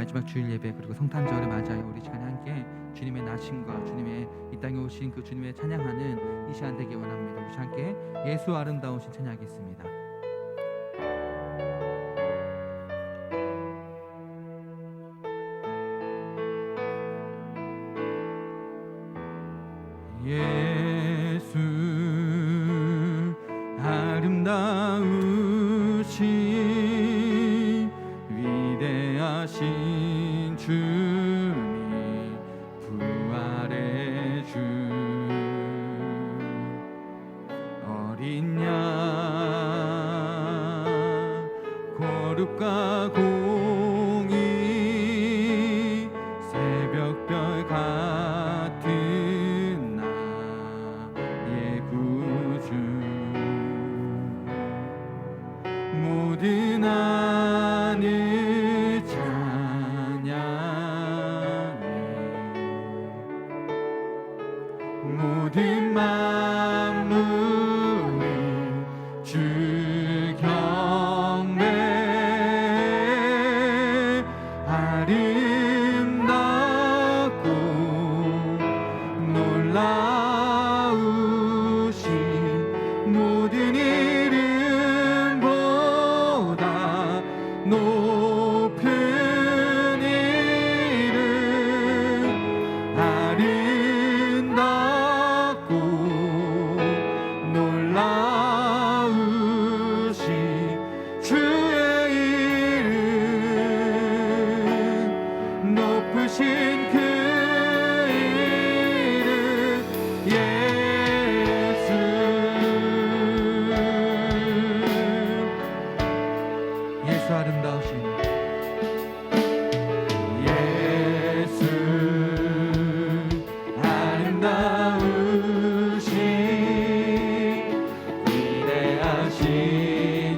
마지막 주일 예배 그리고 성탄절을 맞아요. 우리 시간에 함께 주님의 나심과 주님의 이 땅에 오신 그 주님의 찬양하는 이 시간 되기 원합니다. 우리 함께 예수 아름다우신 찬양하겠습니다. 예수 아름다우신 위대하신 주님 부활의 주 어린 양 거룩과 공의 새벽별 같은 나의 구주 모든 하늘 찬양해 모든 만물이 주 경배 아름답고 놀라우신 모든 이름보다 높은 이름 아름답고 놀라우신 주의 이름 높으신 그 이름 예수 예수 아름다우신 예수 아름다우신 위대하신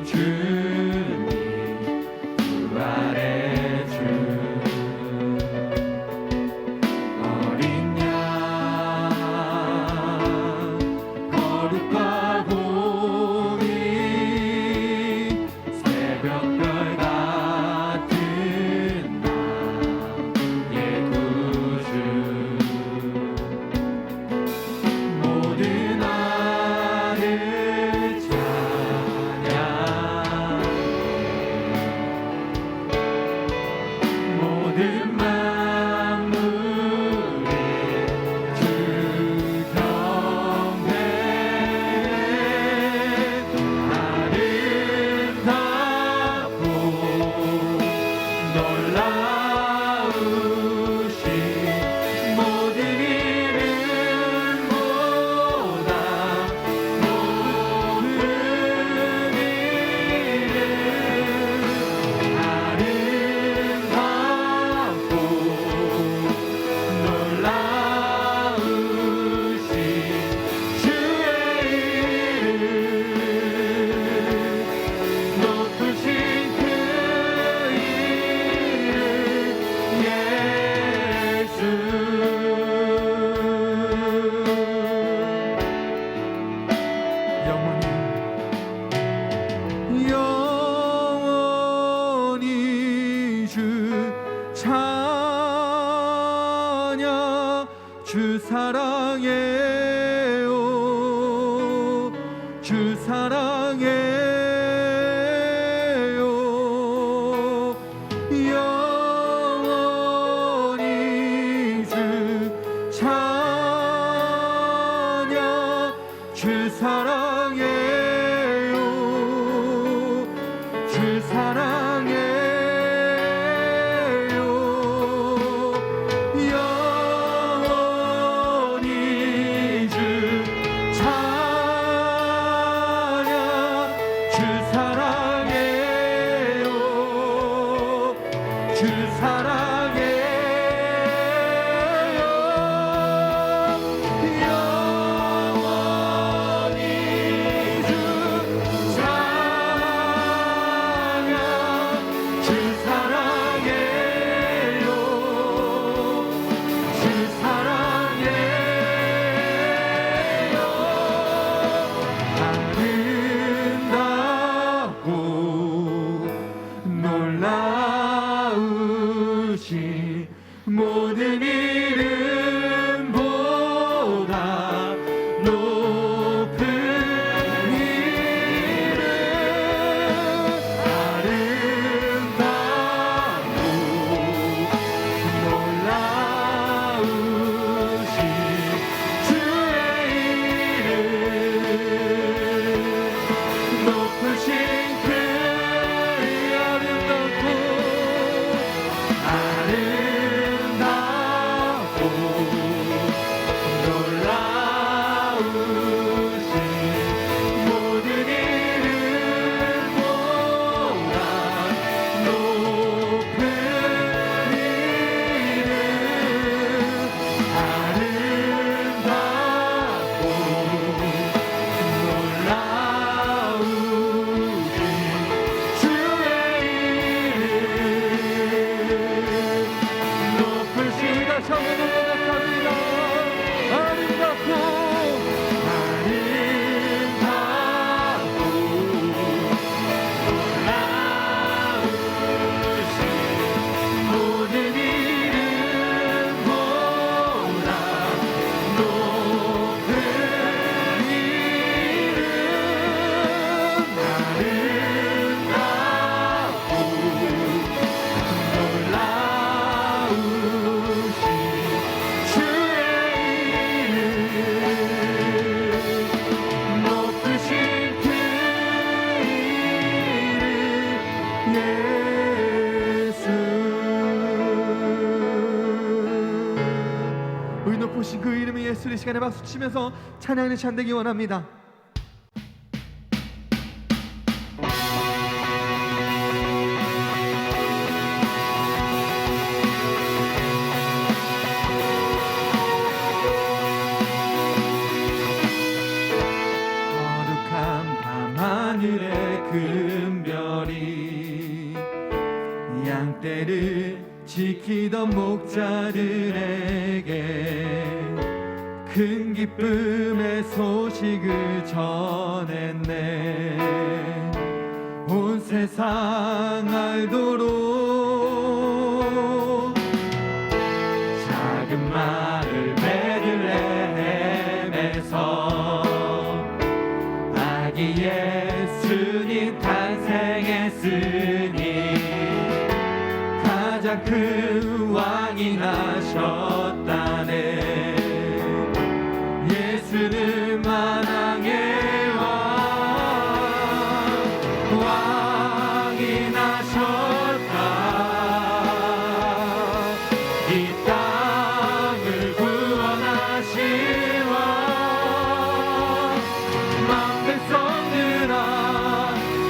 주님 부활의 주 어린 양 거룩과 공의 새벽별 같은 나의 구주 모든 하늘 찬양 모든 만물의 주 경배 아름답고 놀라우신 모든 이름보다 높은 이름 아름답고 놀라우신 주의 이름 높으신 그 이름 예수 영원히 주 찬양 주 사랑해요 주 사랑해요 영원히 주 찬양 주 사랑해요 주 사랑해요 영원히 주 찬양 주 사랑해요 주 사랑해요 이 시간에 박수 치면서 찬양하는 시간 되기 원합니다. 거룩한 밤하늘의 금별이 양떼를 지키던 목자들에게 큰 기쁨의 소식을 전했네. 온 세상 알도록 작은 마을 베들레헴에서 아기 예수님 탄생했으니 가장 큰 왕이 나셨다네. 예수는 만왕의 왕이 나셨다. 이 땅을 구원하신 왕. 만 백성들아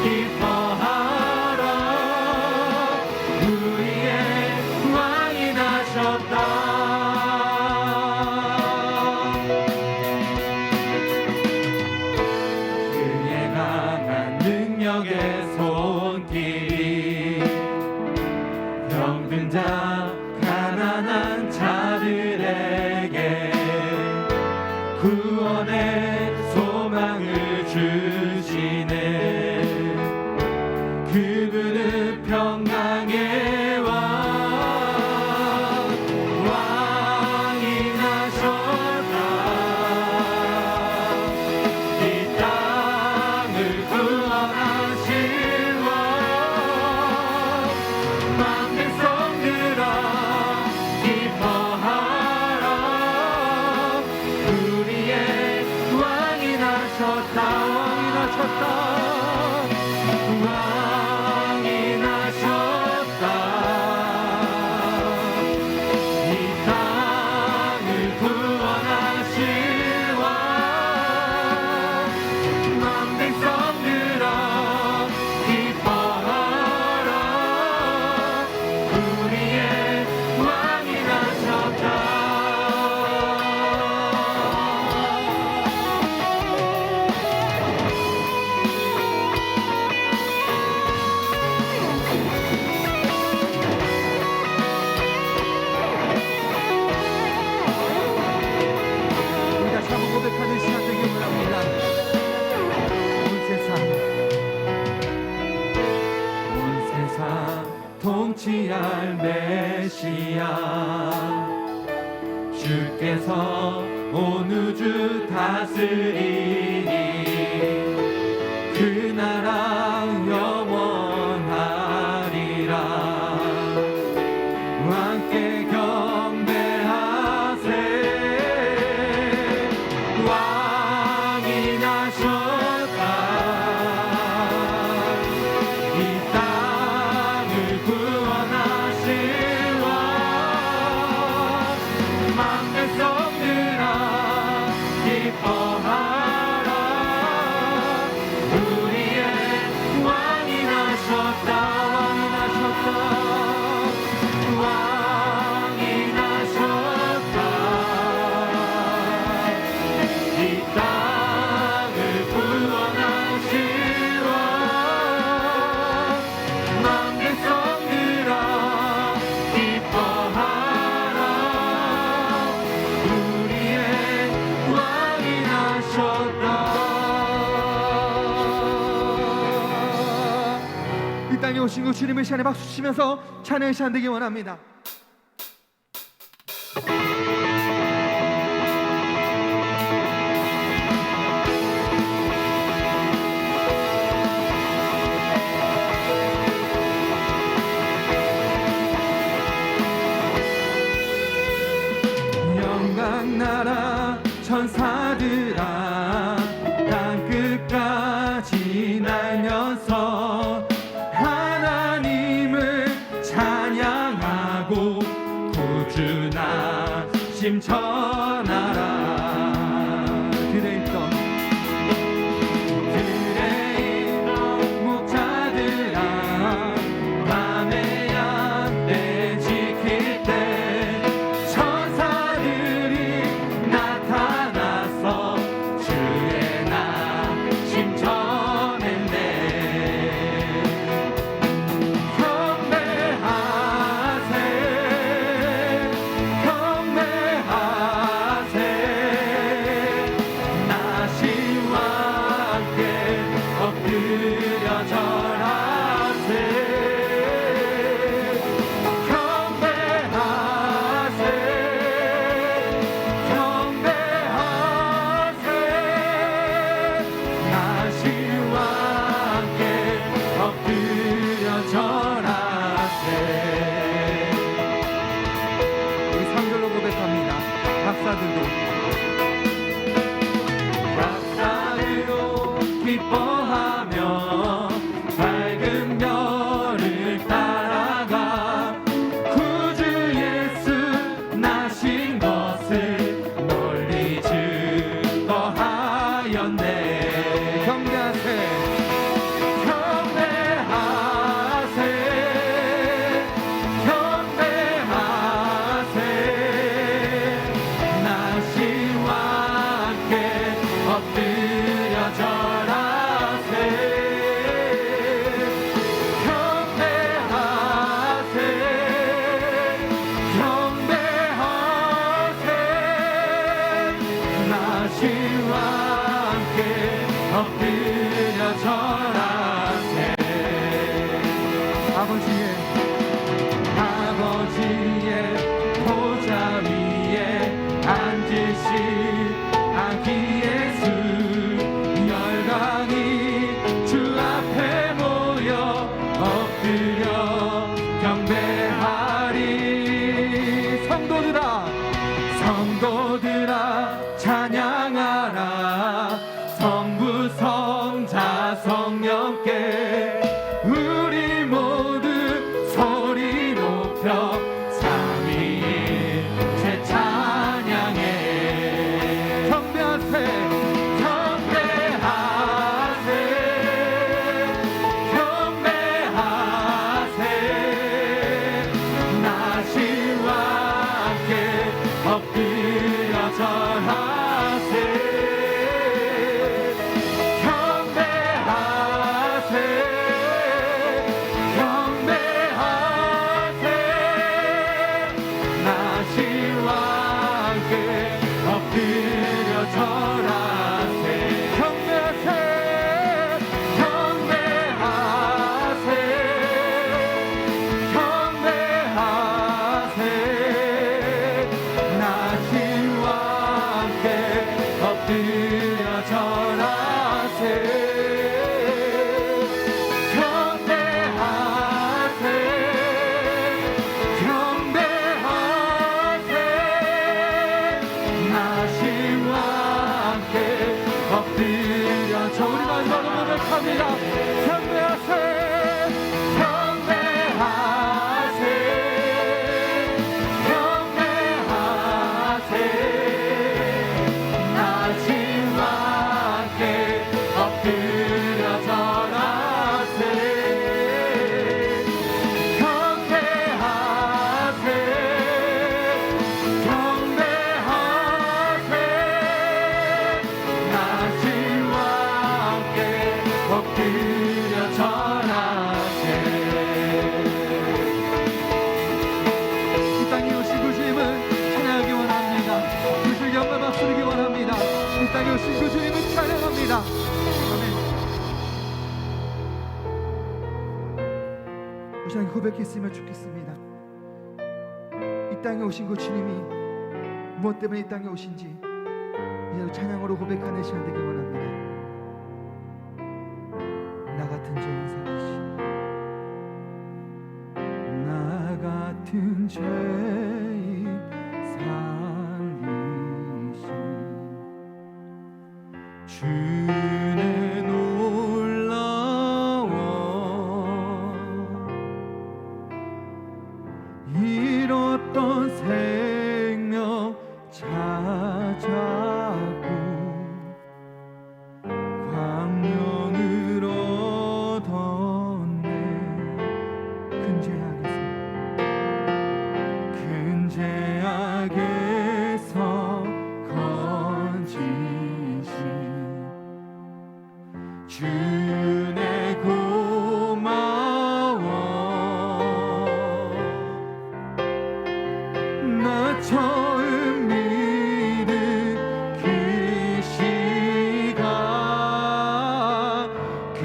기뻐하라. 우리의 왕이 나셨다. 손길이 병든 자 가난한 자들에게 구원의 소망을 주시네. 그분은 평강의 왕이 나셨다. 이 땅을 구원하신 왕이 나셨다. 이 땅을 구원하신 왕. 만 백성들아 기뻐하라. 우리의 왕이 나셨다. 고백하는 시간 되기 원합니다. 온 세상 통치할 메시아 주께서 온 우주 다스리니 그 나라 영원하리라. 왕께 경배하세. 왕이 나셨다. 이 땅을 구원하신 왕. 만 백성들아 기뻐하라. 우리의 왕이 나셨다. 왕이 나셨다. 이 땅을 구원하신 왕. 만 백성들아 기뻐하라. 우리의 왕이 나셨다. 이 땅에 오신 그 주님의 시간에 박수 치면서 찬양의 시간 되기 원합니다. 영광 나라 천사들아 땅끝까지 날면서 하나님을 찬양하고 구주나심 전하라. 엎드려 절하세 박사들도 기뻐하며 밝은 별을 따라가 구주 예수 나신 것을 널리 증거하였네. 경배하세 엎드려 절하세 아버지의 보좌 위에 앉으신 아기 예수 열강이 주 앞에 모여 엎드려 경배하리. 성도들아 찬양하라. 성부 성자 성령께 우리 모두 소리 높여 삼위일체 찬양해. 경배하세 나시와 함께 엎드려 절하세. 그 주님을 찬양합니다. 아멘. 우리 함께 고백했으면 좋겠습니다. 이 땅에 오신 그 주님이 무엇 때문에 이 땅에 오신지 이제 찬양으로 고백하는 시간 되기 원합니다. 나 같은 죄인 살리신 나 같은 죄인 살리신 주의 놀라워 잃었던 생명 찾았고 광명을 얻었네. 큰 죄악에서 건지신 주네 고마워. 나 처음 믿은 그 시간 그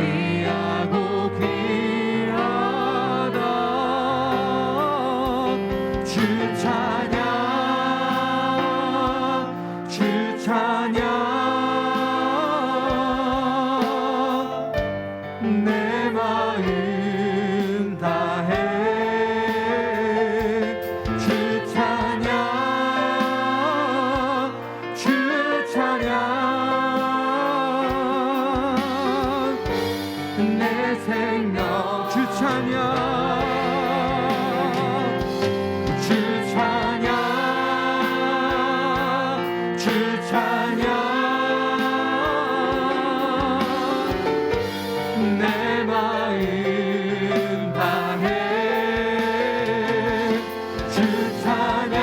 내 생명 주 찬양 주 찬양 주 찬양 내 마음 다해 주 찬양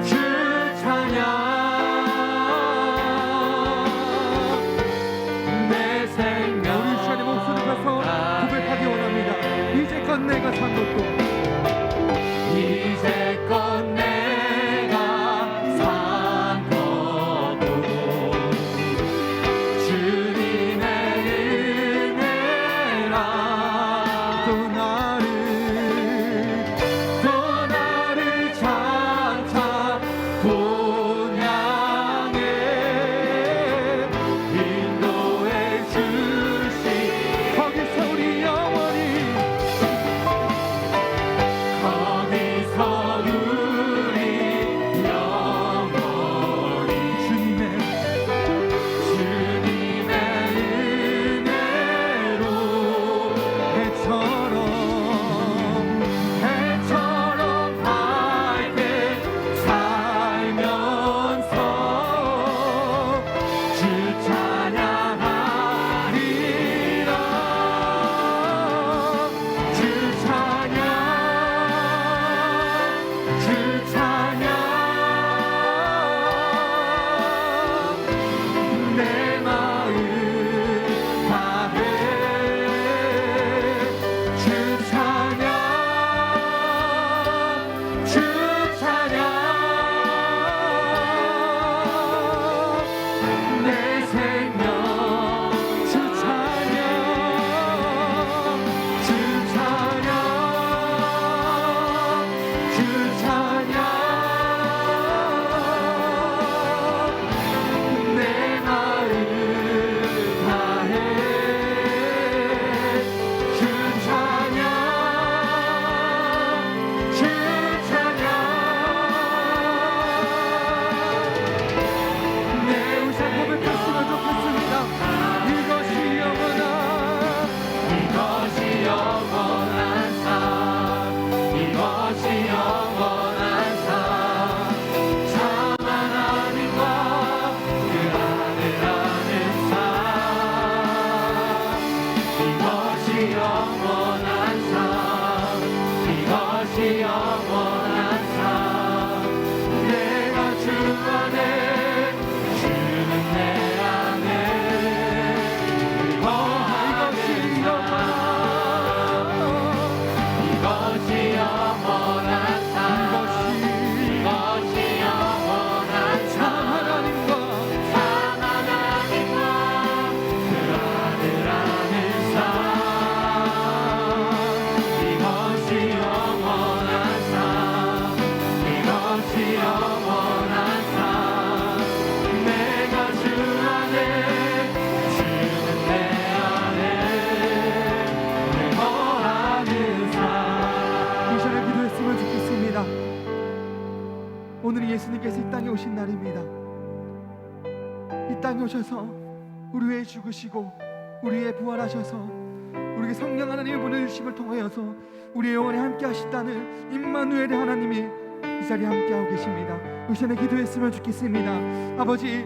주 찬양 내 생명 우리 시간에 목소리 펴서 고백하기 원합니다. 이제껏 내가 산 것도 이제껏 내가 산 것도 주님의 은혜라 또 나를 장차 본향에 인도해 주시 거기서 우리 영원히 거기서 우리 영원히 주님의 은혜로 해처럼 밝게 살면서 주 찬양하리라 주 찬양 주 찬양 내 마음 다해 주 찬양 주 찬양 내 생명 주 찬양 주 찬양 주 찬양 내 마음 다해 주 찬양 주 찬양 내 우상 고백했으면 좋겠습니다. 이것이 영원한 삶 이것이 영원한 삶 참 하나님과 그 아들 아는 삶 이것이 영원한 삶 이것이 영원한 삶 내가 주 안에 주는 내 안에 거하는 이것이 영원한 삶 이것이 영원한 삶 하나님과 그 아들 아는 삶 이것이 영원한 삶 이것이 영원한 삶 내가 주 안에 주는 내 안에 거하는 삶 이 시간에 기도했으면 좋겠습니다. 오늘은 예수님께서 이 땅에 오신 날입니다. 이 땅에 오셔서 우리 위해 죽으시고 우리 위해 부활하셔서 우리에게 성령 하나님의 보내주심을 통하여서 우리 영원히 함께 하신다는 임마누엘의 하나님이 이 자리에 함께하고 계십니다. 이 시간에 기도했으면 좋겠습니다. 아버지,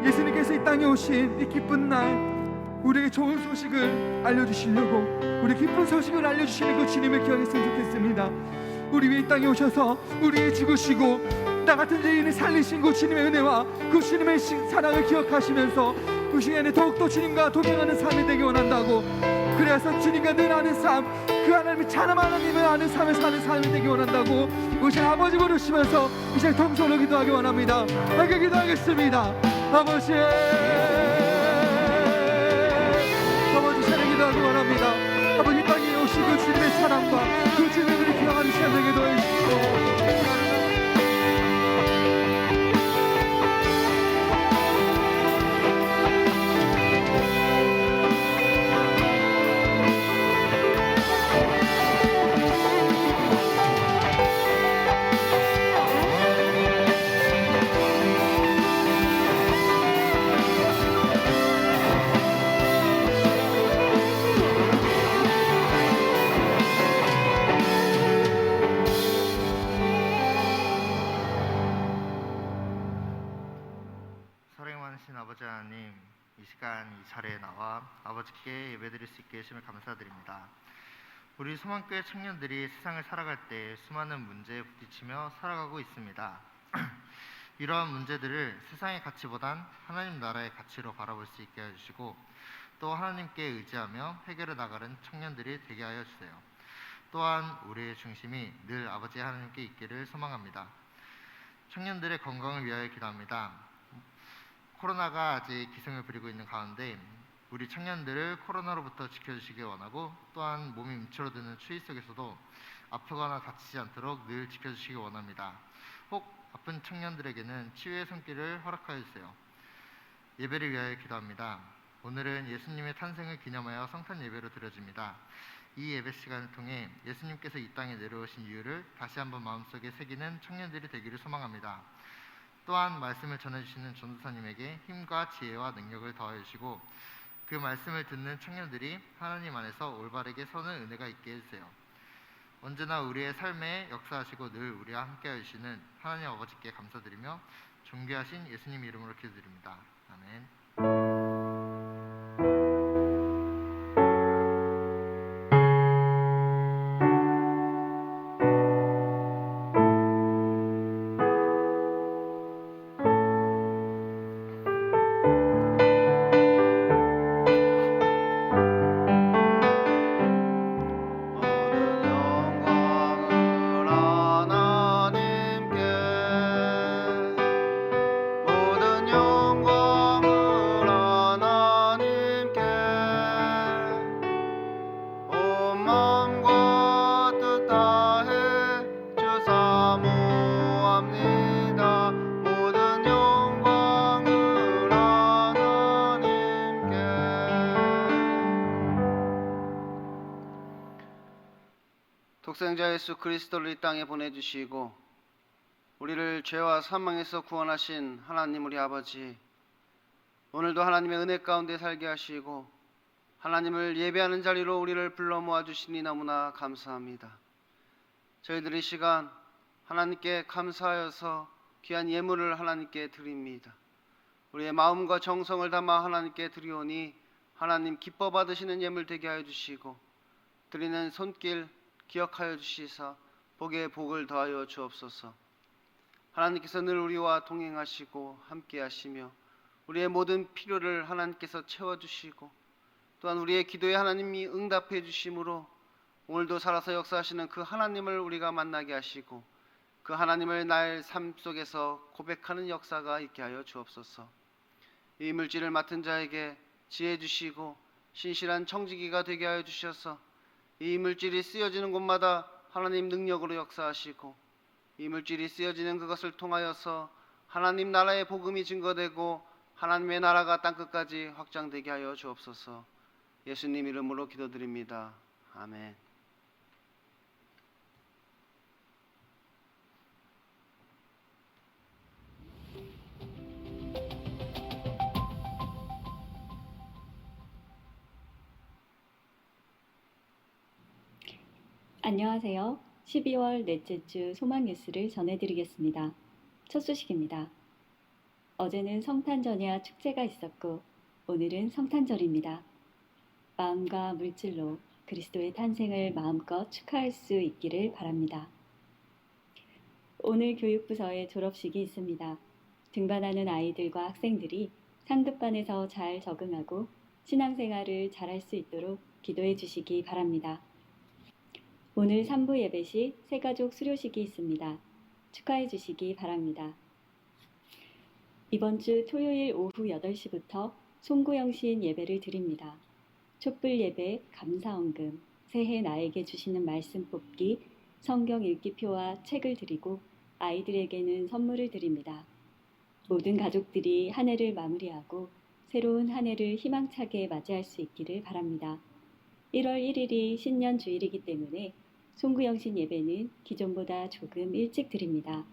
예수님께서 이 땅에 오신 이 기쁜 날 우리에게 좋은 소식을 알려주시려고 우리 기쁜 소식을 알려주시는 그 주님을 기억했으면 좋겠습니다. 우리 위에 이 땅에 오셔서 우리 위해 죽으시고 나 같은 죄인을 살리신 그 주님의 은혜와 그 주님의 사랑을 기억하시면서 그 시간에 더욱더 주님과 동행하는 삶이 되기 원한다고. 그래서 주님과 늘 아는 삶, 그 하나님의 찬양 하나님을 아는 삶을 사는 삶이 되기 원한다고 우리 아버지 부르시면서 이제 통성으로 기도하기 원합니다. 함께 기도하겠습니다. 아버지 찬양 기도하기 원합니다. 아버지 땅에 오신 그 주님의 사랑과 그 주님의 은혜를 기억하는 시간 되게 도와주시고 귀한 이 자리에 나와 아버지께 예배드릴 수 있게 해주심을 감사드립니다. 우리 소망교회 청년들이 세상을 살아갈 때 수많은 문제에 부딪히며 살아가고 있습니다. 이러한 문제들을 세상의 가치보단 하나님 나라의 가치로 바라볼 수 있게 해주시고 또 하나님께 의지하며 해결해 나가는 청년들이 되게 하여 주세요. 또한 우리의 중심이 늘 아버지 하나님께 있기를 소망합니다. 청년들의 건강을 위하여 기도합니다. 코로나가 아직 기승을 부리고 있는 가운데 우리 청년들을 코로나로부터 지켜주시기 원하고 또한 몸이 움츠러드는 추위 속에서도 아프거나 다치지 않도록 늘 지켜주시기 원합니다. 혹 아픈 청년들에게는 치유의 손길을 허락하여 주세요. 예배를 위하여 기도합니다. 오늘은 예수님의 탄생을 기념하여 성탄 예배로 드려집니다. 이 예배 시간을 통해 예수님께서 이 땅에 내려오신 이유를 다시 한번 마음속에 새기는 청년들이 되기를 소망합니다. 또한 말씀을 전해주시는 전도사님에게 힘과 지혜와 능력을 더하여 주시고 그 말씀을 듣는 청년들이 하나님 안에서 올바르게 서는 은혜가 있게 해주세요. 언제나 우리의 삶에 역사하시고 늘 우리와 함께하여 주시는 하나님 아버지께 감사드리며 존귀하신 예수님 이름으로 기도드립니다. 아멘. 독생자 예수 그리스도를 이 땅에 보내주시고 우리를 죄와 사망에서 구원하신 하나님 우리 아버지, 오늘도 하나님의 은혜 가운데 살게 하시고 하나님을 예배하는 자리로 우리를 불러 모아주시니 너무나 감사합니다. 저희들이 이 시간 하나님께 감사하여서 귀한 예물을 하나님께 드립니다. 우리의 마음과 정성을 담아 하나님께 드리오니 하나님 기뻐 받으시는 예물 되게 하여 주시고 드리는 손길 기억하여 주시사 복에 복을 더하여 주옵소서. 하나님께서 늘 우리와 동행하시고 함께 하시며 우리의 모든 필요를 하나님께서 채워주시고 또한 우리의 기도에 하나님이 응답해 주심으로 오늘도 살아서 역사하시는 그 하나님을 우리가 만나게 하시고 그 하나님을 나의 삶 속에서 고백하는 역사가 있게 하여 주옵소서. 이 물질을 맡은 자에게 지혜 주시고 신실한 청지기가 되게 하여 주셔서 이 물질이 쓰여지는 곳마다 하나님 능력으로 역사하시고 이 물질이 쓰여지는 그것을 통하여서 하나님 나라의 복음이 증거되고 하나님의 나라가 땅끝까지 확장되게 하여 주옵소서. 예수님 이름으로 기도드립니다. 아멘. 안녕하세요. 12월 넷째 주 소망 뉴스를 전해드리겠습니다. 첫 소식입니다. 어제는 성탄절야 축제가 있었고 오늘은 성탄절입니다. 마음과 물질로 그리스도의 탄생을 마음껏 축하할 수 있기를 바랍니다. 오늘 교육부서에 졸업식이 있습니다. 등반하는 아이들과 학생들이 상급반에서 잘 적응하고 신앙생활을 잘할 수 있도록 기도해 주시기 바랍니다. 오늘 3부 예배 시 새가족 수료식이 있습니다. 축하해 주시기 바랍니다. 이번 주 토요일 오후 8시부터 송구영신 예배를 드립니다. 촛불 예배, 감사헌금, 새해 나에게 주시는 말씀 뽑기, 성경 읽기표와 책을 드리고 아이들에게는 선물을 드립니다. 모든 가족들이 한 해를 마무리하고 새로운 한 해를 희망차게 맞이할 수 있기를 바랍니다. 1월 1일이 신년 주일이기 때문에 송구영신 예배는 기존보다 조금 일찍 드립니다.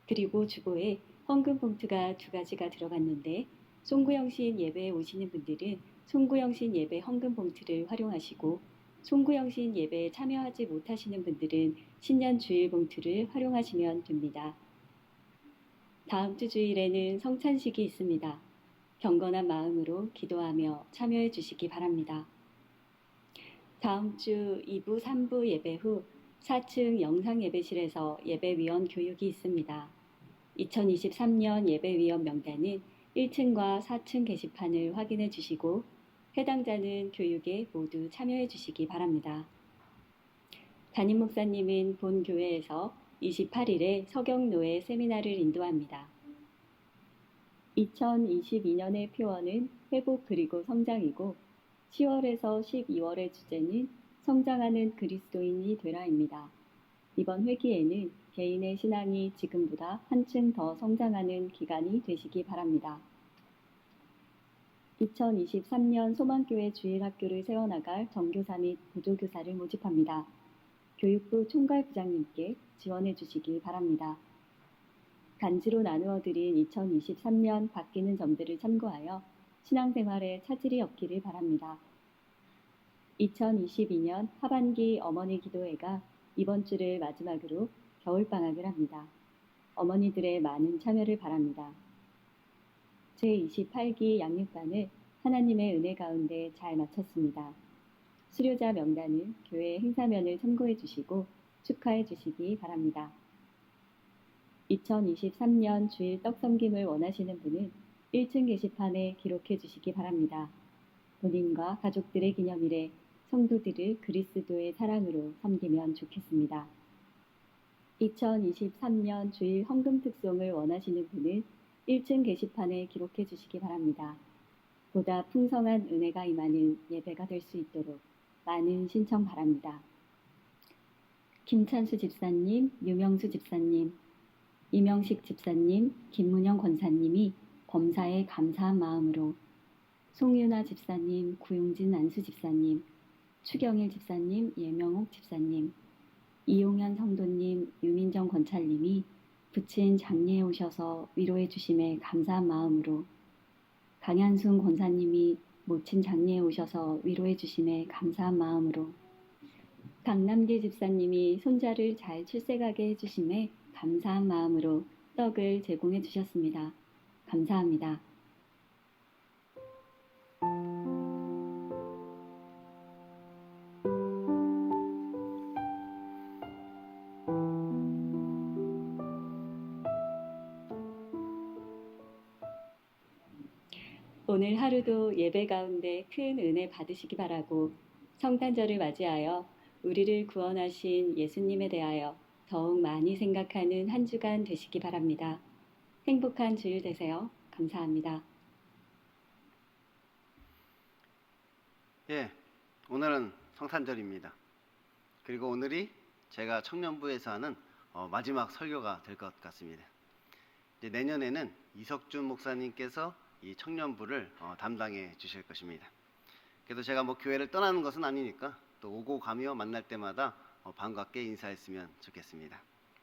그리고 주보에 헌금 봉투가 2가지가 들어갔는데 송구영신 예배에 오시는 분들은 송구영신 예배 헌금 봉투를 활용하시고 송구영신 예배에 참여하지 못하시는 분들은 신년 주일 봉투를 활용하시면 됩니다. 다음 주 주일에는 성찬식이 있습니다. 경건한 마음으로 기도하며 참여해 주시기 바랍니다. 다음 주 2부, 3부 예배 후 4층 영상 예배실에서 예배위원 교육이 있습니다. 2023년 예배위원 명단은 1층과 4층 게시판을 확인해 주시고 해당자는 교육에 모두 참여해 주시기 바랍니다. 담임 목사님은 본 교회에서 28일에 서경노예 세미나를 인도합니다. 2022년의 표어는 회복 그리고 성장이고 10월에서 12월의 주제는 성장하는 그리스도인이 되라입니다. 이번 회기에는 개인의 신앙이 지금보다 한층 더 성장하는 기간이 되시기 바랍니다. 2023년 소망교회 주일학교를 세워나갈 전교사 및 보조교사를 모집합니다. 교육부 총괄부장님께 지원해 주시기 바랍니다. 간지로 나누어 드린 2023년 바뀌는 점들을 참고하여 신앙생활에 차질이 없기를 바랍니다. 2022년 하반기 어머니 기도회가 이번 주를 마지막으로 겨울방학을 합니다. 어머니들의 많은 참여를 바랍니다. 제28기 양육반을 하나님의 은혜 가운데 잘 마쳤습니다. 수료자 명단은 교회 행사면을 참고해 주시고 축하해 주시기 바랍니다. 2023년 주일 떡 섬김을 원하시는 분은 1층 게시판에 기록해 주시기 바랍니다. 본인과 가족들의 기념일에 성도들을 그리스도의 사랑으로 섬기면 좋겠습니다. 2023년 주일 헌금 특송을 원하시는 분은 1층 게시판에 기록해 주시기 바랍니다. 보다 풍성한 은혜가 임하는 예배가 될 수 있도록 많은 신청 바랍니다. 김찬수 집사님, 유명수 집사님, 이명식 집사님, 김문영 권사님이 범사에 감사한 마음으로 송윤아 집사님, 구용진 안수 집사님, 추경일 집사님, 예명옥 집사님, 이용현 성도님, 유민정 권찰님이 부친 장례에 오셔서 위로해 주심에 감사한 마음으로 강현순 권사님이 모친 장례에 오셔서 위로해 주심에 감사한 마음으로 강남길 집사님이 손자를 잘 출세가게 해주심에 감사한 마음으로 떡을 제공해 주셨습니다. 감사합니다. 오늘 하루도 예배 가운데 큰 은혜 받으시기 바라고 성탄절을 맞이하여 우리를 구원하신 예수님에 대하여 더욱 많이 생각하는 한 주간 되시기 바랍니다. 행복한 주일 되세요. 감사합니다. 예, 오늘은 성탄절입니다. 그리고 오늘이 제가 청년부에서 하는 마지막 설교가 될 것 같습니다. 이제 내년에는 이석준 목사님께서 이 청년부를 담당해 주실 것입니다. 그래도 제가 뭐 교회를 떠나는 것은 아니니까 또 오고 가며 만날 때마다 반갑게 인사했으면 좋겠습니다.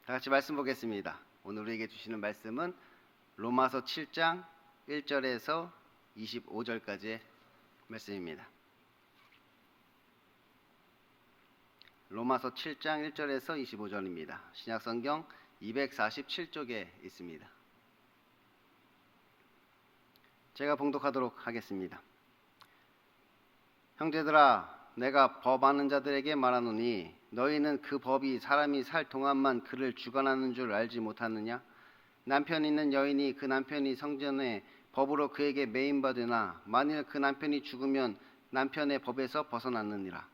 다 같이 말씀 보겠습니다. 오늘 우리에게 주시는 말씀은 로마서 7장 1절에서 25절까지의 말씀입니다. 로마서 7장 1절에서 25절입니다. 신약성경 247쪽에 있습니다. 제가 봉독하도록 하겠습니다. 형제들아, 내가 법하는 자들에게 말하노니 너희는 그 법이 사람이 살 동안만 그를 주관하는 줄 알지 못하느냐? 남편 있는 여인이 그 남편이 성전에 법으로 그에게 매인받으나 만일 그 남편이 죽으면 남편의 법에서 벗어났느니라.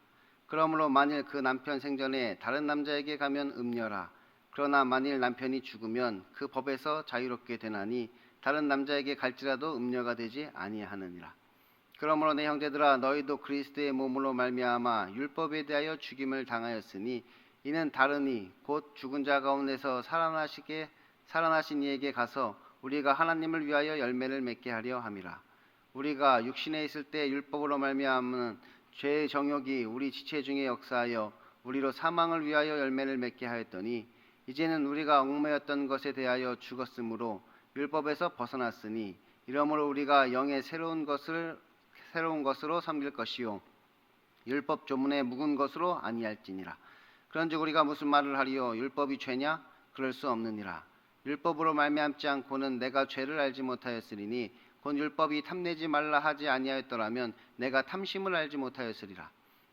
그러므로 만일 그 남편 생전에 다른 남자에게 가면 음녀라. 그러나 만일 남편이 죽으면 그 법에서 자유롭게 되나니 다른 남자에게 갈지라도 음녀가 되지 아니하느니라. 그러므로 내 형제들아, 너희도 그리스도의 몸으로 말미암아 율법에 대하여 죽임을 당하였으니 이는 다르니 곧 죽은 자 가운데서 살아나신 이에게 가서 우리가 하나님을 위하여 열매를 맺게 하려 함이라. 우리가 육신에 있을 때 율법으로 말미암은 죄의 정욕이 우리 지체 중에 역사하여 우리로 사망을 위하여 열매를 맺게 하였더니 이제는 우리가 얽매였던 것에 대하여 죽었으므로 율법에서 벗어났으니 이러므로 우리가 영의 새로운 것으로 섬길 것이요 율법 조문에 묵은 것으로 아니할지니라. 그런즉 우리가 무슨 말을 하리요? 율법이 죄냐? 그럴 수 없느니라. 율법으로 말미암지 않고는 내가 죄를 알지 못하였으리니 본 율법이 탐내지 말라 하지 아니하였더라면 내가 탐심을 알지 못하였으리라.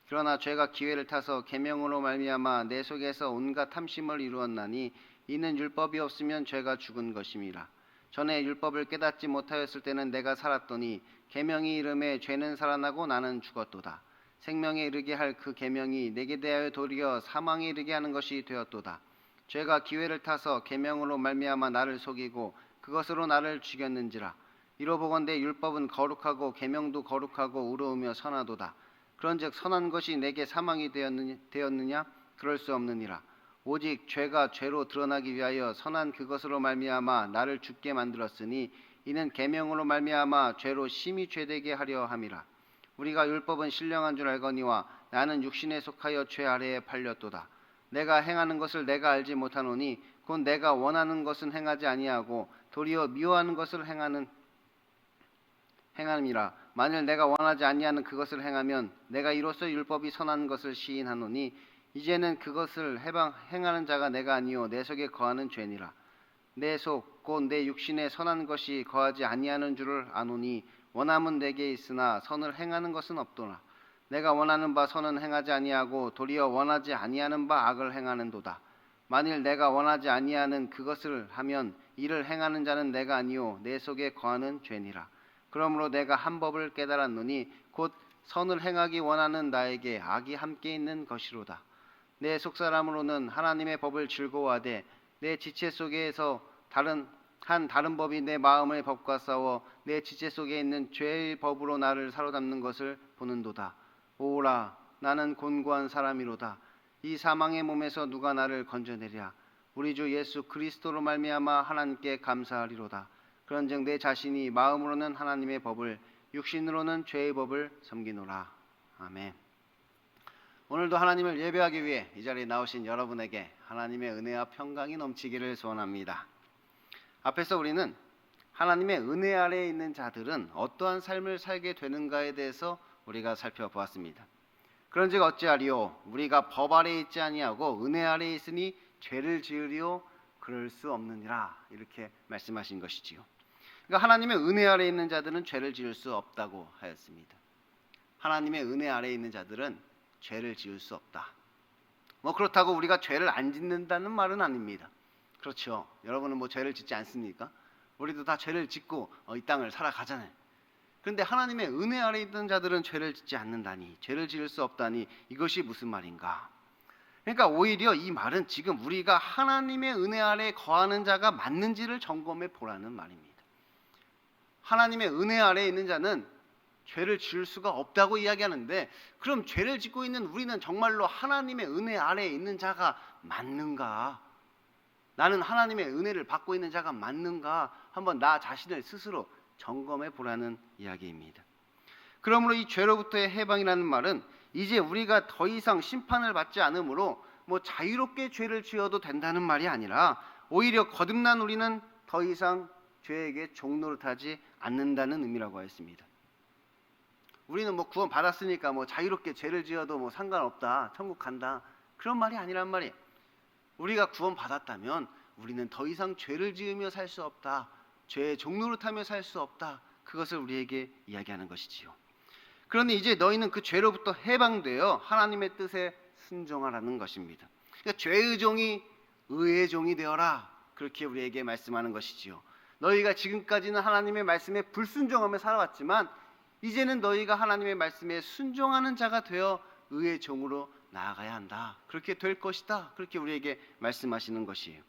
그러나 죄가 기회를 타서 계명으로 말미암아 내 속에서 온갖 탐심을 이루었나니 이는 율법이 없으면 죄가 죽은 것임이라. 전에 율법을 깨닫지 못하였을 때는 내가 살았더니 계명이 이름에 죄는 살아나고 나는 죽었도다. 생명에 이르게 할 그 계명이 내게 대하여 도리어 사망에 이르게 하는 것이 되었도다. 죄가 기회를 타서 계명으로 말미암아 나를 속이고 그것으로 나를 죽였는지라. 이로보건대 율법은 거룩하고 계명도 거룩하고 의로우며 선하도다. 그런즉 선한 것이 내게 사망이 되었느냐? 그럴 수 없느니라. 오직 죄가 죄로 드러나기 위하여 선한 그것으로 말미암아 나를 죽게 만들었으니 이는 계명으로 말미암아 죄로 심히 죄되게 하려 함이라. 우리가 율법은 신령한 줄 알거니와 나는 육신에 속하여 죄 아래에 팔렸도다. 내가 행하는 것을 내가 알지 못하노니 곧 내가 원하는 것은 행하지 아니하고 도리어 미워하는 것을 행함이라. 만일 내가 원하지 아니하는 그것을 행하면 내가 이로써 율법이 선한 것을 시인하노니 이제는 그것을 행하는 자가 내가 아니요 내 속에 거하는 죄니라. 내 속 곧 내 육신에 선한 것이 거하지 아니하는 줄을 아노니 원함은 내게 있으나 선을 행하는 것은 없도다. 내가 원하는 바 선은 행하지 아니하고 도리어 원하지 아니하는 바 악을 행하는도다. 만일 내가 원하지 아니하는 그것을 하면 이를 행하는 자는 내가 아니요 내 속에 거하는 죄니라. 그러므로 내가 한 법을 깨달았노니 곧 선을 행하기 원하는 나에게 악이 함께 있는 것이로다. 내 속사람으로는 하나님의 법을 즐거워하되 내 지체 속에서 다른 법이 내 마음의 법과 싸워 내 지체 속에 있는 죄의 법으로 나를 사로잡는 것을 보는도다. 오라, 나는 곤고한 사람이로다. 이 사망의 몸에서 누가 나를 건져내랴. 우리 주 예수 그리스도로 말미암아 하나님께 감사하리로다. 그런즉 내 자신이 마음으로는 하나님의 법을 육신으로는 죄의 법을 섬기노라. 아멘. 오늘도 하나님을 예배하기 위해 이 자리에 나오신 여러분에게 하나님의 은혜와 평강이 넘치기를 소원합니다. 앞에서 우리는 하나님의 은혜 아래에 있는 자들은 어떠한 삶을 살게 되는가에 대해서 우리가 살펴보았습니다. 그런즉 어찌하리요? 우리가 법 아래에 있지 아니하고 은혜 아래에 있으니 죄를 지으리요? 그럴 수 없느니라. 이렇게 말씀하신 것이지요. 그러니까 하나님의 은혜 아래에 있는 자들은 죄를 지을 수 없다고 하였습니다. 하나님의 은혜 아래에 있는 자들은 죄를 지을 수 없다. 그렇다고 우리가 죄를 안 짓는다는 말은 아닙니다. 그렇죠. 여러분은 죄를 짓지 않습니까? 우리도 다 죄를 짓고 이 땅을 살아가잖아요. 그런데 하나님의 은혜 아래에 있는 자들은 죄를 짓지 않는다니, 죄를 지을 수 없다니, 이것이 무슨 말인가? 그러니까 오히려 이 말은 지금 우리가 하나님의 은혜 아래에 거하는 자가 맞는지를 점검해 보라는 말입니다. 하나님의 은혜 아래에 있는 자는 죄를 지을 수가 없다고 이야기하는데, 그럼 죄를 짓고 있는 우리는 정말로 하나님의 은혜 아래에 있는 자가 맞는가? 나는 하나님의 은혜를 받고 있는 자가 맞는가? 한번 나 자신을 스스로 점검해 보라는 이야기입니다. 그러므로 이 죄로부터의 해방이라는 말은 이제 우리가 더 이상 심판을 받지 않으므로 자유롭게 죄를 지어도 된다는 말이 아니라, 오히려 거듭난 우리는 더 이상 죄에게 종노릇하지 않는다는 의미라고 했습니다. 우리는 구원 받았으니까 자유롭게 죄를 지어도 상관없다, 천국 간다, 그런 말이 아니란 말이에요. 우리가 구원 받았다면 우리는 더 이상 죄를 지으며 살 수 없다, 죄의 종노릇하며 살 수 없다, 그것을 우리에게 이야기하는 것이지요. 그런데 이제 너희는 그 죄로부터 해방되어 하나님의 뜻에 순종하라는 것입니다. 그러니까 죄의 종이 의의 종이 되어라, 그렇게 우리에게 말씀하는 것이지요. 너희가 지금까지는 하나님의 말씀에 불순종하며 살아왔지만 이제는 너희가 하나님의 말씀에 순종하는 자가 되어 의의 종으로 나아가야 한다, 그렇게 될 것이다, 그렇게 우리에게 말씀하시는 것이에요.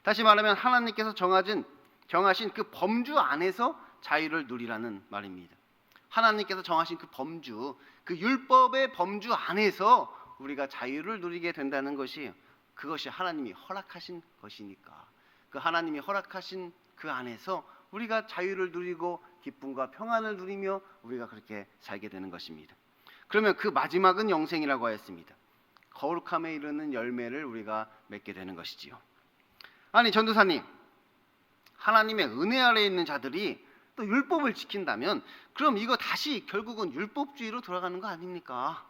다시 말하면 하나님께서 정하신 그 범주 안에서 자유를 누리라는 말입니다. 하나님께서 정하신 그 범주, 그 율법의 범주 안에서 우리가 자유를 누리게 된다는 것이에요. 그것이 하나님이 허락하신 것이니까 그 하나님이 허락하신 그 안에서 우리가 자유를 누리고 기쁨과 평안을 누리며 우리가 그렇게 살게 되는 것입니다. 그러면 그 마지막은 영생이라고 하였습니다. 거룩함에 이르는 열매를 우리가 맺게 되는 것이지요. 아니 전도사님, 하나님의 은혜 아래에 있는 자들이 또 율법을 지킨다면 그럼 이거 다시 결국은 율법주의로 돌아가는 거 아닙니까?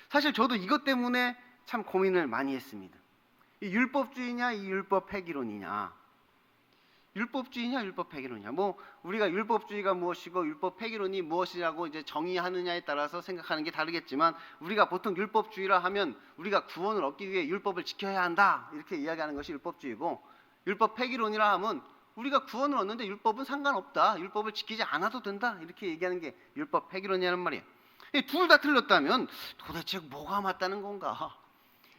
사실 저도 이것 때문에 참 고민을 많이 했습니다. 이 율법주의냐 이 율법 폐기론이냐. 율법주의냐 율법 폐기론이냐. 뭐 우리가 율법주의가 무엇이고 율법 폐기론이 무엇이라고 이제 정의하느냐에 따라서 생각하는 게 다르겠지만, 우리가 보통 율법주의라 하면 우리가 구원을 얻기 위해 율법을 지켜야 한다 이렇게 이야기하는 것이 율법주의고, 율법 폐기론이라 하면 우리가 구원을 얻는데 율법은 상관없다, 율법을 지키지 않아도 된다 이렇게 얘기하는 게 율법 폐기론이라는 말이에요. 둘 다 틀렸다면 도대체 뭐가 맞다는 건가?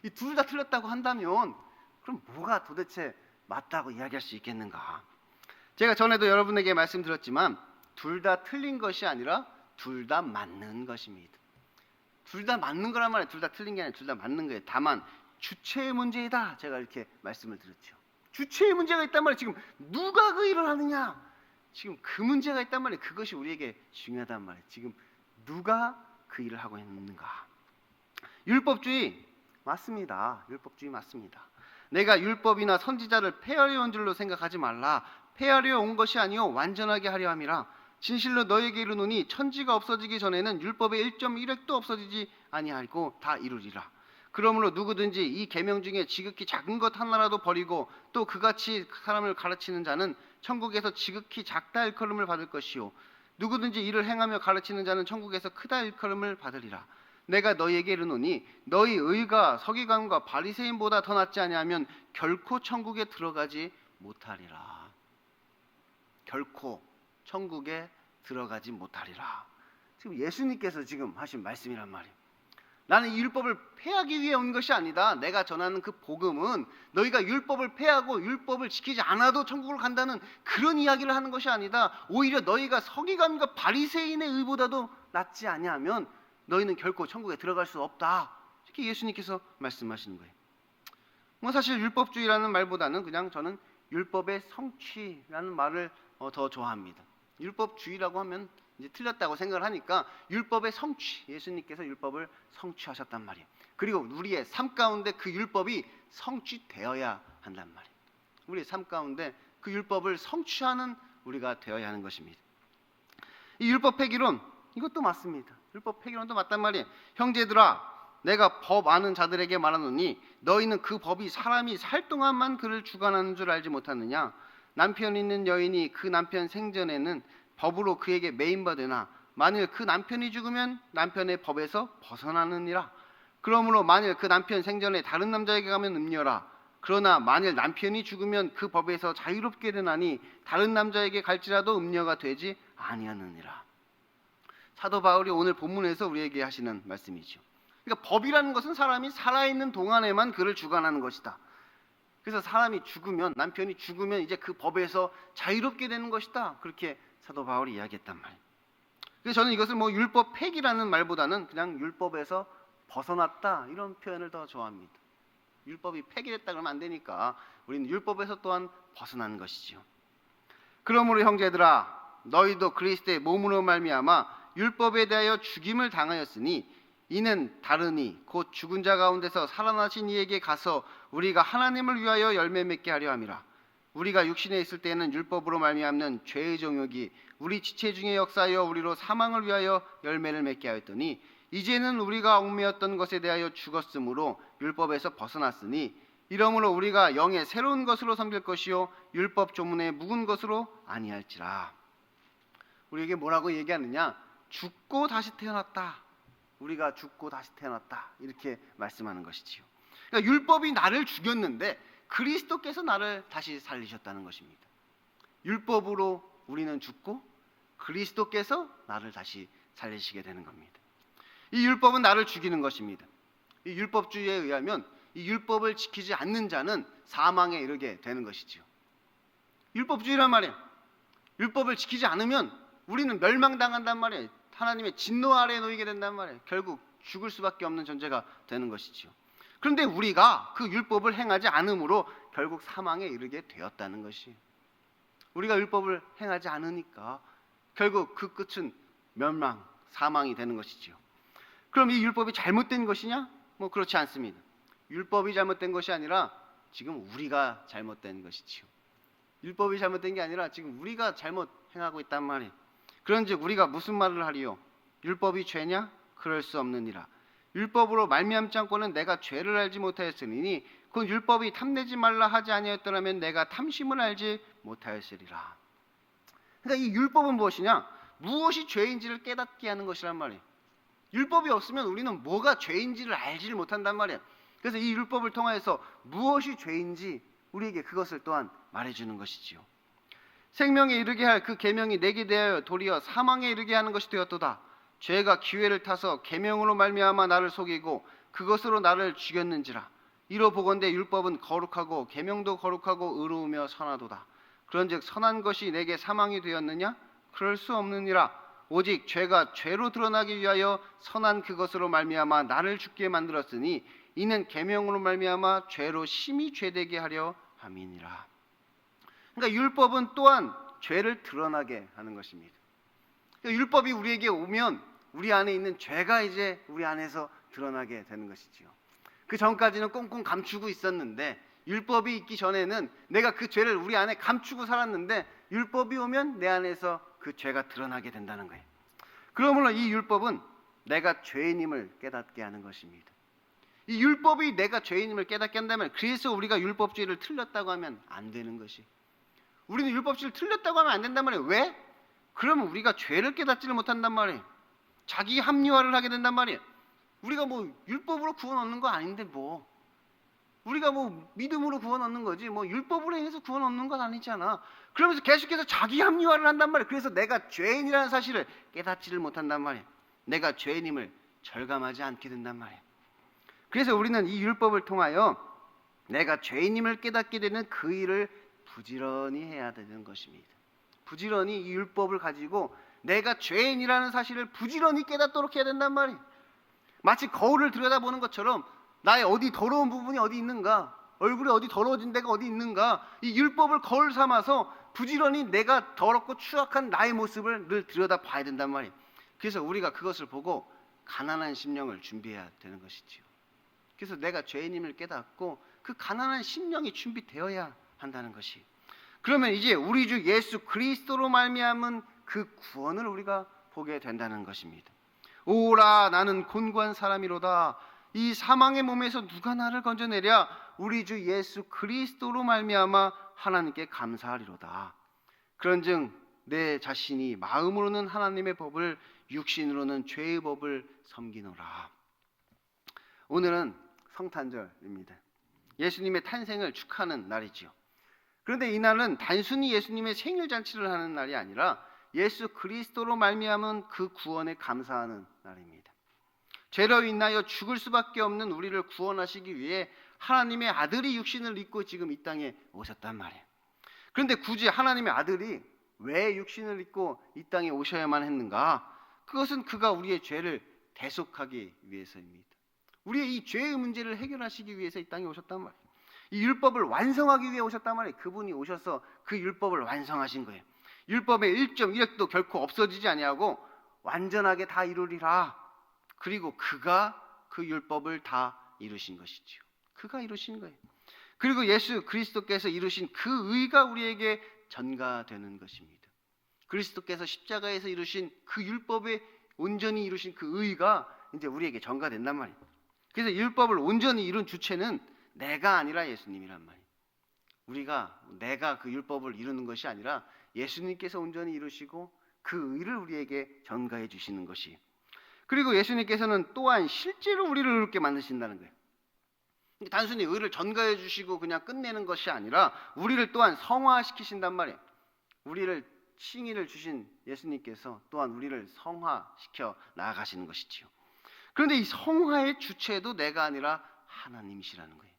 이 둘 다 틀렸다고 한다면 그럼 뭐가 도대체 맞다고 이야기할 수 있겠는가? 제가 전에도 여러분에게 말씀드렸지만 둘 다 틀린 것이 아니라 둘 다 맞는 것입니다. 둘 다 맞는 거란 말이에요. 둘 다 틀린 게 아니라 둘 다 맞는 거예요. 다만 주체의 문제이다, 제가 이렇게 말씀을 드렸죠. 주체의 문제가 있단 말이에요. 지금 누가 그 일을 하느냐, 지금 그 문제가 있단 말이에요. 그것이 우리에게 중요하단 말이에요. 지금 누가 그 일을 하고 있는가. 율법주의 맞습니다. 율법주의 맞습니다. 내가 율법이나 선지자를 폐하려 온 줄로 생각하지 말라. 폐하려 온 것이 아니요 완전하게 하려 함이라. 진실로 너에게 이르노니 천지가 없어지기 전에는 율법의 1.1획도 없어지지 아니하고 다 이루리라. 그러므로 누구든지 이 계명 중에 지극히 작은 것 하나라도 버리고 또 그같이 사람을 가르치는 자는 천국에서 지극히 작다 일컬음을 받을 것이요 누구든지 이를 행하며 가르치는 자는 천국에서 크다 일컬음을 받으리라. 내가 너희에게 이르노니 너희 의가 서기관과 바리새인보다 더 낫지 아니하면 결코 천국에 들어가지 못하리라. 결코 천국에 들어가지 못하리라. 지금 예수님께서 지금 하신 말씀이란 말이에요. 나는 이 율법을 폐하기 위해 온 것이 아니다. 내가 전하는 그 복음은 너희가 율법을 폐하고 율법을 지키지 않아도 천국을 간다는 그런 이야기를 하는 것이 아니다. 오히려 너희가 서기관과 바리새인의 의보다도 낫지 아니하면 너희는 결코 천국에 들어갈 수 없다. 이렇게 예수님께서 말씀하시는 거예요. 뭐 사실 율법주의라는 말보다는 그냥 저는 율법의 성취라는 말을 더 좋아합니다. 율법주의라고 하면 이제 틀렸다고 생각을 하니까 율법의 성취, 예수님께서 율법을 성취하셨단 말이에요. 그리고 우리의 삶 가운데 그 율법이 성취되어야 한단 말이에요. 우리의 삶 가운데 그 율법을 성취하는 우리가 되어야 하는 것입니다. 이 율법 폐기론, 이것도 맞습니다. 율법 폐기론도 맞단 말이에요. 형제들아, 내가 법 아는 자들에게 말하노니 너희는 그 법이 사람이 살 동안만 그를 주관하는 줄 알지 못하느냐? 남편 있는 여인이 그 남편 생전에는 법으로 그에게 매인받으나 만일 그 남편이 죽으면 남편의 법에서 벗어나느니라. 그러므로 만일 그 남편 생전에 다른 남자에게 가면 음녀라. 그러나 만일 남편이 죽으면 그 법에서 자유롭게 되나니 다른 남자에게 갈지라도 음녀가 되지 아니하느니라. 사도 바울이 오늘 본문에서 우리에게 하시는 말씀이죠. 그러니까 법이라는 것은 사람이 살아있는 동안에만 그를 주관하는 것이다. 그래서 사람이 죽으면, 남편이 죽으면 이제 그 법에서 자유롭게 되는 것이다. 그렇게 사도 바울이 이야기했단 말이에요. 그래서 저는 이것을 뭐 율법 폐기라는 말보다는 그냥 율법에서 벗어났다 이런 표현을 더 좋아합니다. 율법이 폐기됐다 그러면 안 되니까 우리는 율법에서 또한 벗어나는 것이죠. 그러므로 형제들아, 너희도 그리스도의 몸으로 말미암아 율법에 대하여 죽임을 당하였으니 이는 다르니 곧 죽은 자 가운데서 살아나신 이에게 가서 우리가 하나님을 위하여 열매 맺게 하려 함이라. 우리가 육신에 있을 때에는 율법으로 말미암는 죄의 정욕이 우리 지체 중에 역사하여 우리로 사망을 위하여 열매를 맺게 하였더니 이제는 우리가 얽매였던 것에 대하여 죽었으므로 율법에서 벗어났으니 이러므로 우리가 영의 새로운 것으로 섬길 것이요 율법 조문의 묵은 것으로 아니할지라. 우리에게 뭐라고 얘기하느냐? 죽고 다시 태어났다. 우리가 죽고 다시 태어났다. 이렇게 말씀하는 것이지요. 그러니까 율법이 나를 죽였는데 그리스도께서 나를 다시 살리셨다는 것입니다. 율법으로 우리는 죽고 그리스도께서 나를 다시 살리시게 되는 겁니다. 이 율법은 나를 죽이는 것입니다. 이 율법주의에 의하면 이 율법을 지키지 않는 자는 사망에 이르게 되는 것이지요. 율법주의란 말이에요. 율법을 지키지 않으면 우리는 멸망당한단 말이에요. 하나님의 진노 아래에 놓이게 된단 말이에요. 결국 죽을 수밖에 없는 존재가 되는 것이지요. 그런데 우리가 그 율법을 행하지 않으므로 결국 사망에 이르게 되었다는 것이, 우리가 율법을 행하지 않으니까 결국 그 끝은 멸망, 사망이 되는 것이지요. 그럼 이 율법이 잘못된 것이냐? 뭐 그렇지 않습니다. 율법이 잘못된 것이 아니라 지금 우리가 잘못된 것이지요. 율법이 잘못된 게 아니라 지금 우리가 잘못 행하고 있단 말이에요. 그런즉 우리가 무슨 말을 하리요? 율법이 죄냐? 그럴 수 없느니라. 율법으로 말미암지 않고는 내가 죄를 알지 못하였으니 곧 율법이 탐내지 말라 하지 아니하였더라면 내가 탐심을 알지 못하였으리라. 그러니까 이 율법은 무엇이냐? 무엇이 죄인지를 깨닫게 하는 것이란 말이에요. 율법이 없으면 우리는 뭐가 죄인지를 알지를 못한단 말이에요. 그래서 이 율법을 통하여서 무엇이 죄인지 우리에게 그것을 또한 말해주는 것이지요. 생명에 이르게 할 그 계명이 내게 대하여 도리어 사망에 이르게 하는 것이 되었도다. 죄가 기회를 타서 계명으로 말미암아 나를 속이고 그것으로 나를 죽였는지라. 이로 보건대 율법은 거룩하고 계명도 거룩하고 의로우며 선하도다. 그런즉 선한 것이 내게 사망이 되었느냐? 그럴 수 없느니라. 오직 죄가 죄로 드러나기 위하여 선한 그것으로 말미암아 나를 죽게 만들었으니 이는 계명으로 말미암아 죄로 심히 죄되게 하려 함이니라. 그러니까 율법은 또한 죄를 드러나게 하는 것입니다. 그러니까 율법이 우리에게 오면 우리 안에 있는 죄가 이제 우리 안에서 드러나게 되는 것이지요. 그 전까지는 꽁꽁 감추고 있었는데, 율법이 있기 전에는 내가 그 죄를 우리 안에 감추고 살았는데 율법이 오면 내 안에서 그 죄가 드러나게 된다는 거예요. 그러므로 이 율법은 내가 죄인임을 깨닫게 하는 것입니다. 이 율법이 내가 죄인임을 깨닫게 한다면, 그래서 우리가 율법주의를 틀렸다고 하면 안 되는 것이, 우리는 율법주의를 틀렸다고 하면 안 된단 말이에요. 왜? 그러면 우리가 죄를 깨닫지를 못한단 말이에요. 자기 합리화를 하게 된단 말이에요. 우리가 뭐 율법으로 구원 얻는 거 아닌데 뭐, 우리가 뭐 믿음으로 구원 얻는 거지 뭐 율법으로 해서 구원 얻는 건 아니잖아. 그러면서 계속해서 자기 합리화를 한단 말이에요. 그래서 내가 죄인이라는 사실을 깨닫지를 못한단 말이에요. 내가 죄인임을 절감하지 않게 된단 말이에요. 그래서 우리는 이 율법을 통하여 내가 죄인임을 깨닫게 되는 그 일을 부지런히 해야 되는 것입니다. 부지런히 이 율법을 가지고 내가 죄인이라는 사실을 부지런히 깨닫도록 해야 된단 말이에요. 마치 거울을 들여다보는 것처럼 나의 어디 더러운 부분이 어디 있는가, 얼굴에 어디 더러워진 데가 어디 있는가, 이 율법을 거울 삼아서 부지런히 내가 더럽고 추악한 나의 모습을 늘 들여다봐야 된단 말이에요. 그래서 우리가 그것을 보고 가난한 심령을 준비해야 되는 것이지요. 그래서 내가 죄인임을 깨닫고 그 가난한 심령이 준비되어야 한다는 것이, 그러면 이제 우리 주 예수 그리스도로 말미암은 그 구원을 우리가 보게 된다는 것입니다. 오라 나는 곤고한 사람이로다. 이 사망의 몸에서 누가 나를 건져내랴. 우리 주 예수 그리스도로 말미암아 하나님께 감사하리로다. 그런즉 내 자신이 마음으로는 하나님의 법을, 육신으로는 죄의 법을 섬기노라. 오늘은 성탄절입니다. 예수님의 탄생을 축하하는 날이지요. 그런데 이 날은 단순히 예수님의 생일 잔치를 하는 날이 아니라 예수 그리스도로 말미암은 그 구원에 감사하는 날입니다. 죄로 인하여 죽을 수밖에 없는 우리를 구원하시기 위해 하나님의 아들이 육신을 입고 지금 이 땅에 오셨단 말이에요. 그런데 굳이 하나님의 아들이 왜 육신을 입고 이 땅에 오셔야만 했는가? 그것은 그가 우리의 죄를 대속하기 위해서입니다. 우리의 이 죄의 문제를 해결하시기 위해서 이 땅에 오셨단 말이에요. 이 율법을 완성하기 위해 오셨단 말이에요. 그분이 오셔서 그 율법을 완성하신 거예요. 율법의 1.1획도 결코 없어지지 아니하고 완전하게 다 이루리라. 그리고 그가 그 율법을 다 이루신 것이지요. 그가 이루신 거예요. 그리고 예수 그리스도께서 이루신 그 의가 우리에게 전가되는 것입니다. 그리스도께서 십자가에서 이루신 그 율법에 온전히 이루신 그 의가 이제 우리에게 전가된단 말이에요. 그래서 율법을 온전히 이룬 주체는 내가 아니라 예수님이란 말이에요. 내가 그 율법을 이루는 것이 아니라 예수님께서 온전히 이루시고 그 의를 우리에게 전가해 주시는 것이, 그리고 예수님께서는 또한 실제로 우리를 의롭게 만드신다는 거예요. 단순히 의를 전가해 주시고 그냥 끝내는 것이 아니라 우리를 또한 성화시키신단 말이에요. 우리를 칭의를 주신 예수님께서 또한 우리를 성화시켜 나아가시는 것이지요. 그런데 이 성화의 주체도 내가 아니라 하나님이시라는 거예요.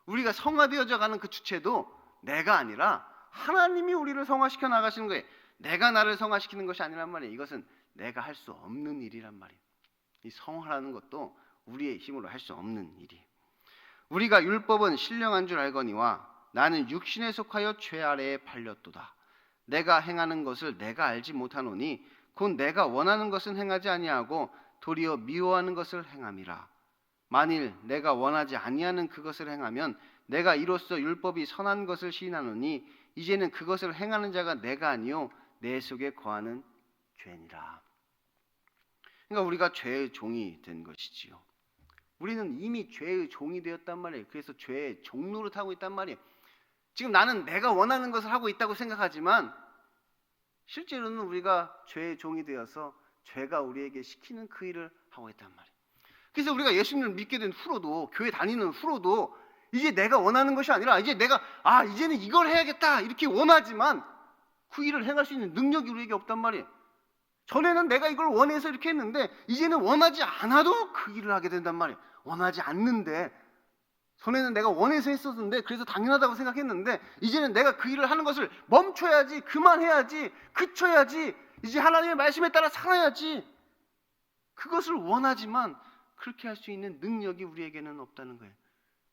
우리가 성화되어져 가는 그 주체도 내가 아니라 하나님이 우리를 성화시켜 나가시는 거예요. 내가 나를 성화시키는 것이 아니란 말이에요. 이것은 내가 할 수 없는 일이란 말이에요. 이 성화라는 것도 우리의 힘으로 할 수 없는 일이에요. 우리가 율법은 신령한 줄 알거니와 나는 육신에 속하여 죄 아래에 팔렸도다. 내가 행하는 것을 내가 알지 못하노니 곧 내가 원하는 것은 행하지 아니하고 도리어 미워하는 것을 행함이라. 만일 내가 원하지 아니하는 그것을 행하면 내가 이로써 율법이 선한 것을 시인하노니 이제는 그것을 행하는 자가 내가 아니요 내 속에 거하는 죄니라. 그러니까 우리가 죄의 종이 된 것이지요. 우리는 이미 죄의 종이 되었단 말이에요. 그래서 죄의 종로를 타고 있단 말이에요. 지금 나는 내가 원하는 것을 하고 있다고 생각하지만 실제로는 우리가 죄의 종이 되어서 죄가 우리에게 시키는 그 일을 하고 있단 말이에요. 그래서 우리가 예수님을 믿게 된 후로도, 교회 다니는 후로도 이제 내가 원하는 것이 아니라 이제 내가 이제는 이걸 해야겠다 이렇게 원하지만 그 일을 행할 수 있는 능력이 우리에게 없단 말이에요. 전에는 내가 이걸 원해서 이렇게 했는데 이제는 원하지 않아도 그 일을 하게 된단 말이에요. 원하지 않는데, 전에는 내가 원해서 했었는데 그래서 당연하다고 생각했는데 이제는 내가 그 일을 하는 것을 멈춰야지, 그만해야지, 그쳐야지, 이제 하나님의 말씀에 따라 살아야지, 그것을 원하지만 그렇게 할 수 있는 능력이 우리에게는 없다는 거예요.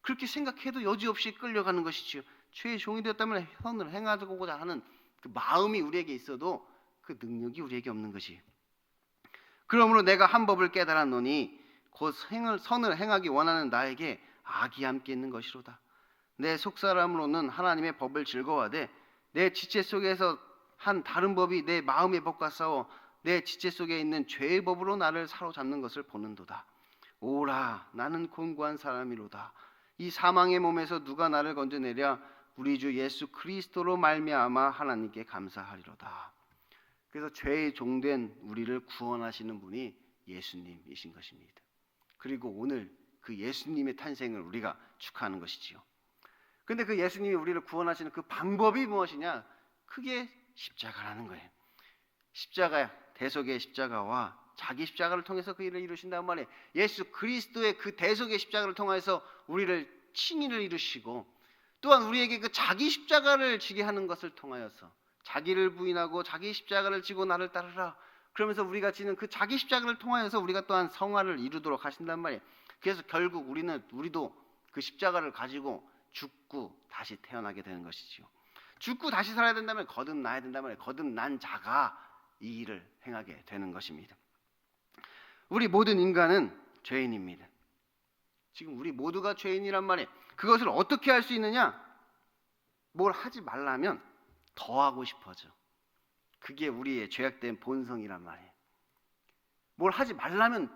그렇게 생각해도 여지없이 끌려가는 것이지요. 죄의 종이 되었다면 선을 행하고자 하는 그 마음이 우리에게 있어도 그 능력이 우리에게 없는 것이에요. 그러므로 내가 한 법을 깨달았노니 곧 선을 행하기 원하는 나에게 악이 함께 있는 것이로다. 내 속사람으로는 하나님의 법을 즐거워하되 내 지체 속에서 한 다른 법이 내 마음의 법과 싸워 내 지체 속에 있는 죄의 법으로 나를 사로잡는 것을 보는도다. 오라, 나는 곤고한 사람이로다. 이 사망의 몸에서 누가 나를 건져내랴? 우리 주 예수 그리스도로 말미암아 하나님께 감사하리로다. 그래서 죄의 종된 우리를 구원하시는 분이 예수님이신 것입니다. 그리고 오늘 그 예수님의 탄생을 우리가 축하하는 것이지요. 그런데 그 예수님이 우리를 구원하시는 그 방법이 무엇이냐? 그게 십자가라는 거예요. 십자가, 대속의 십자가와 자기 십자가를 통해서 그 일을 이루신단 말이에요. 예수 그리스도의 그 대속의 십자가를 통해서 우리를 칭의를 이루시고, 또한 우리에게 그 자기 십자가를 지게 하는 것을 통하여서 자기를 부인하고 자기 십자가를 지고 나를 따르라, 그러면서 우리가 지는 그 자기 십자가를 통하여서 우리가 또한 성화를 이루도록 하신단 말이에요. 그래서 결국 우리도 그 십자가를 가지고 죽고 다시 태어나게 되는 것이지요. 죽고 다시 살아야 된다면 거듭나야 된다면 거듭난 자가 이 일을 행하게 되는 것입니다. 우리 모든 인간은 죄인입니다. 지금 우리 모두가 죄인이란 말이에요. 그것을 어떻게 할 수 있느냐? 뭘 하지 말라면 더 하고 싶어져. 그게 우리의 죄악된 본성이란 말이에요. 뭘 하지 말라면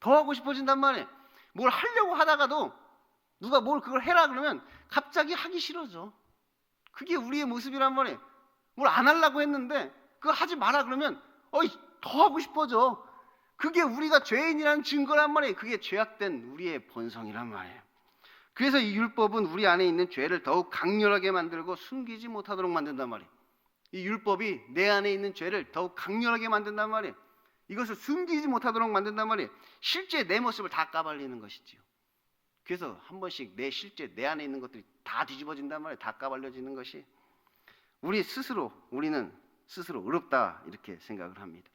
더 하고 싶어진단 말이에요. 뭘 하려고 하다가도 누가 그걸 해라 그러면 갑자기 하기 싫어져. 그게 우리의 모습이란 말이에요. 뭘 안 하려고 했는데 그거 하지 마라 그러면 더 하고 싶어져. 그게 우리가 죄인이라는 증거란 말이에요. 그게 죄악된 우리의 본성이란 말이에요. 그래서 이 율법은 우리 안에 있는 죄를 더욱 강렬하게 만들고 숨기지 못하도록 만든단 말이에요. 이 율법이 내 안에 있는 죄를 더욱 강렬하게 만든단 말이에요. 이것을 숨기지 못하도록 만든단 말이에요. 실제 내 모습을 다 까발리는 것이지요. 그래서 한 번씩 내 안에 있는 것들이 다 뒤집어진단 말이에요. 다 까발려지는 것이. 우리는 스스로 의롭다 이렇게 생각을 합니다.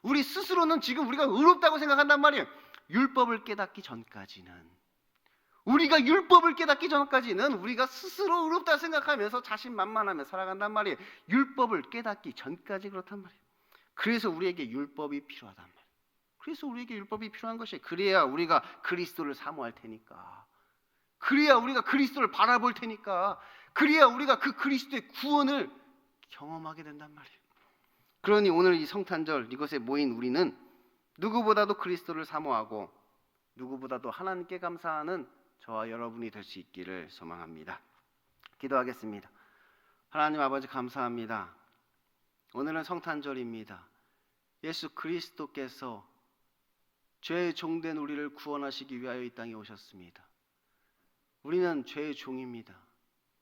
우리 스스로는 지금 우리가 의롭다고 생각한단 말이에요. 율법을 깨닫기 전까지는 우리가 스스로 의롭다 생각하면서 자신만만하며 살아간단 말이에요. 율법을 깨닫기 전까지 그렇단 말이에요. 그래서 우리에게 율법이 필요하단 말이에요. 그래서 우리에게 율법이 필요한 것이에요. 그래야 우리가 그리스도를 사모할 테니까, 그래야 우리가 그리스도를 바라볼 테니까, 그래야 우리가 그 그리스도의 구원을 경험하게 된단 말이에요. 그러니 오늘 이 성탄절 이곳에 모인 우리는 누구보다도 그리스도를 사모하고 누구보다도 하나님께 감사하는 저와 여러분이 될 수 있기를 소망합니다. 기도하겠습니다. 하나님 아버지 감사합니다. 오늘은 성탄절입니다. 예수 그리스도께서 죄의 종된 우리를 구원하시기 위하여 이 땅에 오셨습니다. 우리는 죄의 종입니다.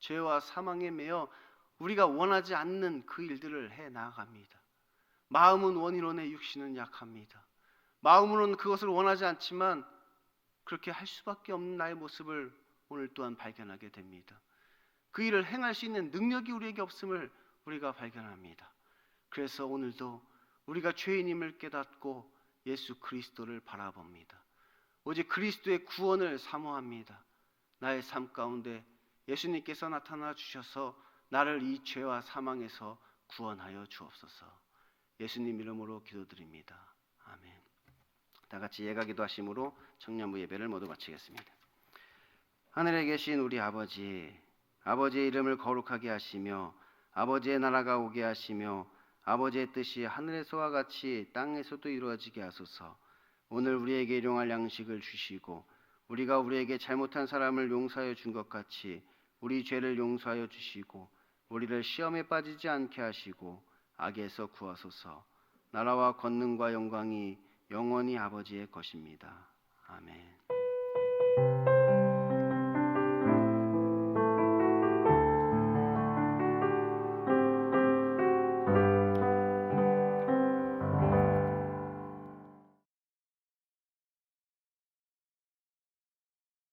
죄와 사망에 매여 우리가 원하지 않는 그 일들을 해 나아갑니다. 마음은 원이로내 육신은 약합니다. 마음으로는 그것을 원하지 않지만 그렇게 할 수밖에 없는 나의 모습을 오늘 또한 발견하게 됩니다. 그 일을 행할 수 있는 능력이 우리에게 없음을 우리가 발견합니다. 그래서 오늘도 우리가 죄인임을 깨닫고 예수 그리스도를 바라봅니다. 오직 그리스도의 구원을 사모합니다. 나의 삶 가운데 예수님께서 나타나 주셔서 나를 이 죄와 사망에서 구원하여 주옵소서. 예수님 이름으로 기도드립니다. 아멘. 다 같이 예가 기도하심으로 청년부 예배를 모두 마치겠습니다. 하늘에 계신 우리 아버지, 아버지의 이름을 거룩하게 하시며 아버지의 나라가 오게 하시며 아버지의 뜻이 하늘에서와 같이 땅에서도 이루어지게 하소서. 오늘 우리에게 일용할 양식을 주시고 우리가 우리에게 잘못한 사람을 용서하여 준 것 같이 우리 죄를 용서하여 주시고 우리를 시험에 빠지지 않게 하시고 악에서 구하소서. 나라와 권능과 영광이 영원히 아버지의 것입니다. 아멘.